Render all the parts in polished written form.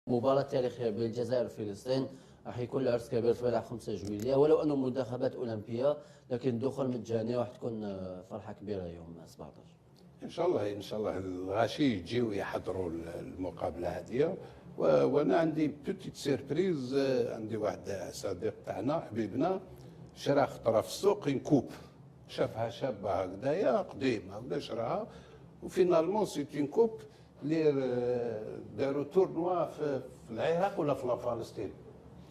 مباراة تاريخية بين الجزائر وفلسطين. راح يكون العرس كبير في ملعب 5 جويلية، ولو أنه منتخبات أولمبية لكن الدخول مجاني وراح تكون فرحة كبيرة يوم 17. ان شاء الله ان شاء الله الغاشي يجيو يحضروا المقابله هذه. وانا عندي بوتيت سيربريز. عندي واحد صديق تاعنا حبيبنا شرا خطره في السوق كوب، شافها شابه هكذايا قديمه ولا شراها، وفينالمون سيت كوب اللي داروا تورنوا في العراق ولا في فلسطين.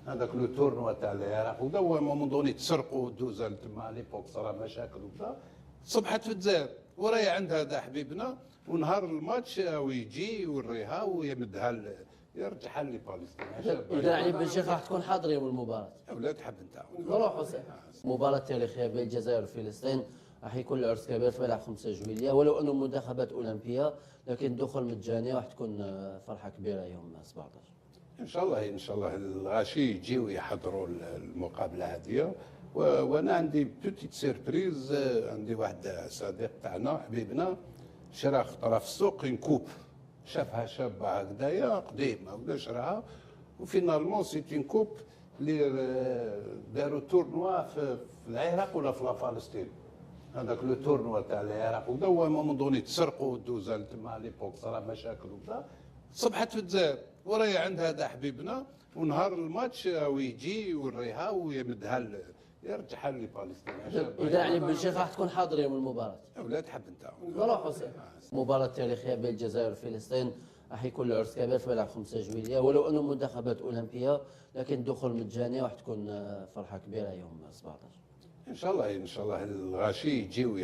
هذاك لو تورنوا تاع العراق ودا هو مومون دوني تسرقوا دوزا تما ليبوك صرا مشاكل وكذا. صبحت في الجزائر وراهي عند هذا حبيبنا، ونهار الماتش ويجي يوريها ويمدها يرجعها لفلسطين. إذا يعني بن شيخ راح تكون حاضر يوم المباراة. اولاد حب نتاعو نروحوا مباراة تاريخية بين الجزائر وفلسطين. راح يكون العرس كبير في ملعب 5 جويلية، ولو أنه منتخبات أولمبية لكن الدخول مجاني وراح تكون فرحة كبيرة يوم 17. ان شاء الله ان شاء الله الغاشي يجيو يحضروا المقابله هذه. وانا عندي بوتيت سيربريز. عندي واحد صديق تاعنا حبيبنا شرا خطره في السوق كوب، شافها شابه هكذايا قديمه ولا شراها، وفينالمون سيت كوب اللي داروا تورنوا في العراق ولا في فلسطين. هذاك لو تورنوا تاع العراق ودا هو مومون دوني تسرقوا دوزا تما ليبوك صرا مشاكل وكذا. صبحت في الجزائر وراهي عند هذا حبيبنا، ونهار الماتش ويجي يوريها ويمدها يرجعها لفلسطين. إذا يعني بن شيخ راح تكون حاضر يوم المباراة. اولاد حب نتاعو نروحوا مباراة تاريخية بين الجزائر وفلسطين. راح يكون العرس كبير في ملعب 5 جويلية، ولو أنه منتخبات أولمبية لكن الدخول مجاني وراح تكون فرحة كبيرة يوم 17. ان شاء الله ان شاء الله الغاشي يجيو